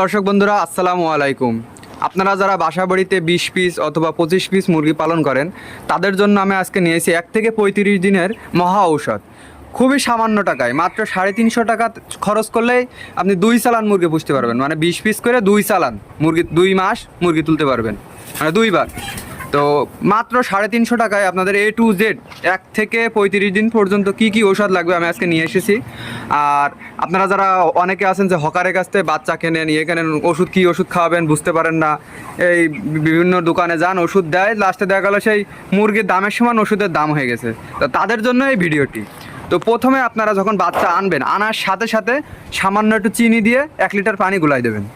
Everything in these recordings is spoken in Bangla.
দর্শক বন্ধুরা আসসালামু আলাইকুম। আপনারা যারা বাসা বাড়িতে 20 পিস অথবা 25 পিস মুরগি পালন করেন তাদের জন্য আমি আজকে নিয়েছি 1 থেকে 35 দিনের মহা ঔষধ। খুবই সামান্য টাকায় মাত্র 350 টাকা খরচ করলেই আপনি 2 চালান মুরগি পুষতে পারবেন। মানে 20 পিস করে 2 চালান মুরগি, 2 মাস মুরগি তুলতে পারবেন, মানে 2 বার। তো মাত্র 350 টাকায় আপনাদের A to Z 1 থেকে 35 দিন পর্যন্ত কি কি ঔষধ লাগবে আমি আজকে নিয়ে এসেছি। আর আপনারা যারা অনেকে আছেন যে হকারের কাছ থেকে বাচ্চা কেনেন, কেনেন, ওষুধ কী ওষুধ খাওয়াবেন বুঝতে পারেন না, এই বিভিন্ন দোকানে যান, ওষুধ দেয়, লাস্টে দেখা গেলো সেই মুরগির দামের সমান ওষুধের দাম হয়ে গেছে। তো তাদের জন্য এই ভিডিওটি। তো প্রথমে আপনারা যখন বাচ্চা আনবেন, আনার সাথে সাথে সামান্য একটু চিনি দিয়ে 1 লিটার পানি গুলাই দেবেন।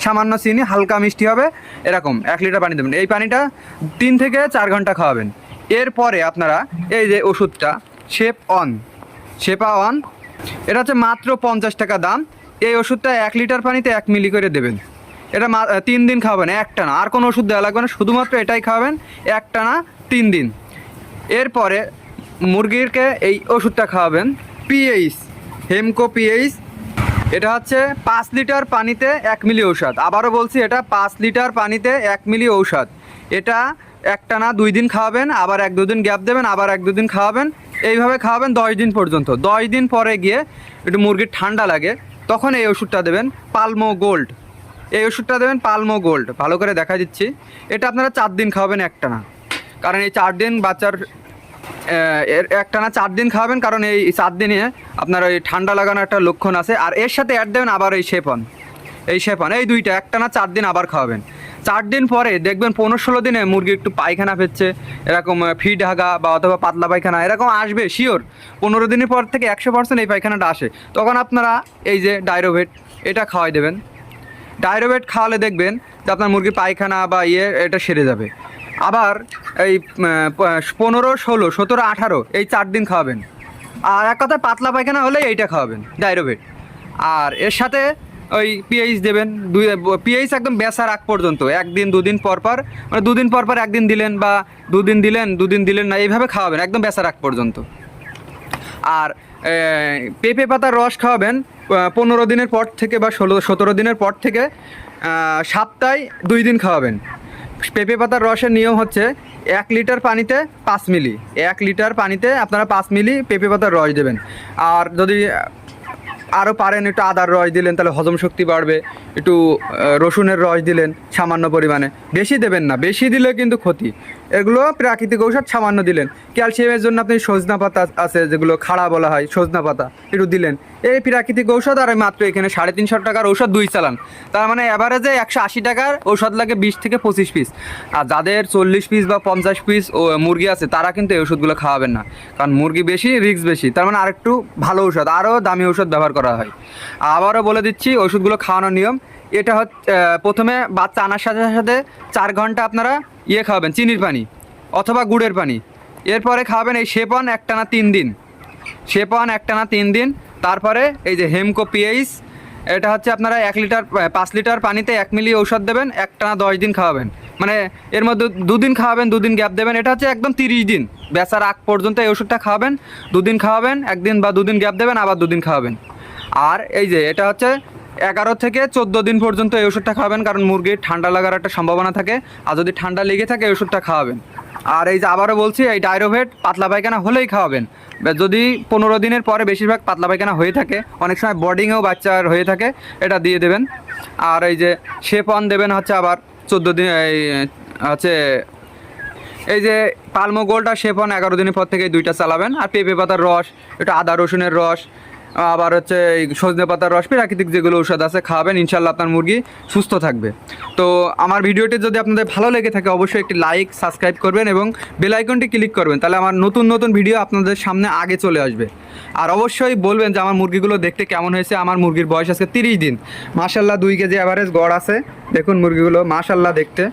সামান্য চিনি, হালকা মিষ্টি হবে, এরকম 1 লিটার পানি দেবেন। এই পানিটা 3 থেকে 4 ঘন্টা খাওয়াবেন। এরপরে আপনারা এই যে ওষুধটা শেপা অন, এটা হচ্ছে মাত্র 50 টাকা দাম। এই ওষুধটা 1 লিটার পানিতে 1 মিলি করে দেবেন। এটা 3 দিন খাওয়াবেন, একটানা। আর কোনো ওষুধ দেওয়া লাগবে না, শুধুমাত্র এটাই খাওয়াবেন একটানা 3 দিন। এরপরে মুরগিরকে এই ওষুধটা খাওয়াবেন পিএইচ, হেমকো পিএইচ। এটা হচ্ছে 5 লিটার পানিতে 1 মিলি ঔষধ। আবারও বলছি, এটা 5 লিটার পানিতে 1 মিলি ঔষধ। এটা একটানা 2 দিন খাওয়াবেন, আবার 1-2 দিন গ্যাপ দেবেন, আবার 1-2 দিন খাওয়াবেন। এইভাবে খাওয়াবেন 10 দিন পর্যন্ত। 10 দিন পরে গিয়ে একটু মুরগির ঠান্ডা লাগে, তখন এই ওষুধটা দেবেন পালমো গোল্ড। এই ওষুধটা দেবেন পালমো গোল্ড। ভালো করে দেখা দিচ্ছি, এটা আপনারা 4 দিন খাওয়াবেন একটানা। কারণ এই 4 দিন বাচ্চার একটানা 4 দিন খাওয়াবেন, কারণ এই 4 দিনে আপনার ওই ঠান্ডা লাগানোর একটা লক্ষণ আছে। আর এর সাথে অ্যাড দেবেন আবার এই শেপন, এই দুইটা একটানা 4 দিন আবার খাওয়াবেন। 4 দিন পরে দেখবেন 15-16 দিনে মুরগি একটু পায়খানা ফেলছে, এরকম ফিড হাগা বা অথবা পাতলা পায়খানা এরকম আসবে শিওর। 15 দিনের পর থেকে 100% এই পায়খানাটা আসে। তখন আপনারা এই যে ডাইরোভেট, এটা খাওয়াই দেবেন। ডাইরোভেট খাওয়ালে দেখবেন যে আপনার মুরগির পায়খানা বা এটা সেরে যাবে। আবার এই 15, 16, 17, 18 এই 4 দিন খাওয়াবেন। আর এক কথায় পাতলা পায়খানা হলে এইটা খাওয়াবেন ডাইরোভেট। আর এর সাথে ওই পিএইচ দেবেন। পিএইচ একদম বেসার আগ পর্যন্ত, 1 দিন 2 দিন পর পর, মানে 2 দিন পর পর 1 দিন দিলেন বা 2 দিন দিলেন 2 দিন দিলেন না, এইভাবে খাওয়াবেন একদম বেসার আগ পর্যন্ত। আর পেঁপে পাতার রস খাওয়াবেন 15 দিনের পর থেকে বা 16-17 দিনের পর থেকে সপ্তাহে 2 দিন খাওয়াবেন। পেঁপে পাতার রসের নিয়ম হচ্ছে 1 লিটার পানিতে 5 মিলি। 1 লিটার পানিতে আপনারা 5 মিলি পেঁপে পাতার রস দেবেন। আর যদি আরও পারেন একটু আদার রস দিলেন, তাহলে হজম শক্তি বাড়বে। একটু রসুনের রস দিলেন সামান্য পরিমাণে, বেশি দেবেন না, বেশি দিলে কিন্তু ক্ষতি। এগুলো প্রাকৃতিক ঔষধ, সামান্য দিলেন। ক্যালসিয়ামের জন্য আপনি সজনা পাতা আছে, যেগুলো খাড়া বলা হয়, সজনা পাতা একটু দিলেন। এই প্রাকৃতিক ঔষধ। আর মাত্র এখানে 350 টাকার ঔষধ 2 চালান। তার মানে অ্যাভারেজে 180 টাকার ঔষধ লাগে 20 থেকে 25 পিস। আর যাদের 40 পিস বা 50 পিস মুরগি আছে, তারা কিন্তু এই ওষুধগুলো খাওয়াবেন না, কারণ মুরগি বেশি, রিস্ক বেশি। তার মানে আরেকটু ভালো ঔষধ, আরও দামি ঔষধ ব্যবহার করা হয়। আবারও বলে দিচ্ছি ওষুধগুলো খাওয়ানোর নিয়ম। এটা হচ্ছে প্রথমে বাচ্চা আনার সাথে সাথে 4 ঘন্টা আপনারা খাওয়াবেন চিনির পানি অথবা গুড়ের পানি। এরপরে খাওয়াবেন এই শেপন একটানা 3 দিন, শেপন একটানা 3 দিন। তারপরে এই যে হেমকো পিএইচ, এটা হচ্ছে আপনারা 5 লিটার পানিতে 1 মিলি ঔষধ দেবেন, একটানা 10 দিন খাওয়াবেন। মানে এর মধ্যে 2 দিন খাওয়াবেন, 2 দিন গ্যাপ দেবেন। এটা হচ্ছে একদম 30 দিন বেচার আগ পর্যন্ত এই ওষুধটা খাওয়াবেন। 2 দিন খাওয়াবেন, 1 দিন বা 2 দিন গ্যাপ দেবেন, আবার 2 দিন খাওয়াবেন। আর এই যে এটা হচ্ছে 11 থেকে 14 দিন পর্যন্ত এই ওষুধটা খাওয়াবেন, কারণ মুরগির ঠান্ডা লাগার একটা সম্ভাবনা থাকে। আর যদি ঠান্ডা লেগে থাকে এই ওষুধটা খাওয়াবেন। আর এই যে আবারও বলছি, এই ডাইরোভেট পাতলা পায়খানা হলেই খাওয়াবেন। যদি 15 দিনের পরে বেশিরভাগ পাতলা পায়খানা হয়ে থাকে, অনেক সময় বডিংয়েও বাচ্চার হয়ে থাকে, এটা দিয়ে দেবেন। আর এই যে শেপন দেবেন হচ্ছে আবার 14 দিন। হচ্ছে এই যে পালমো গোল্ড আর শেপন 11 দিনের পর থেকে এই 2টা চালাবেন। আর পেঁপে পাতার রস, একটু আদা রসুনের রস, আবার হচ্ছে এই সজনে পাতার রস, প্রাকৃতিক যেগুলো ঔষধ আছে খাওয়াবেন। ইনশাল্লাহ আপনার মুরগি সুস্থ থাকবে। তো আমার ভিডিওটি যদি আপনাদের ভালো লেগে থাকে, অবশ্যই একটি লাইক, সাবস্ক্রাইব করবেন এবং বেল আইকনটি ক্লিক করবেন, তাহলে আমার নতুন নতুন ভিডিও আপনাদের সামনে আগে চলে আসবে। আর অবশ্যই বলবেন যে আমার মুরগিগুলো দেখতে কেমন হয়েছে। আমার মুরগির বয়স আজকে 30 দিন। মাশাল্লাহ 2 কেজি অ্যাভারেজ গড় আছে। দেখুন মুরগিগুলো মাশাল্লাহ দেখতে।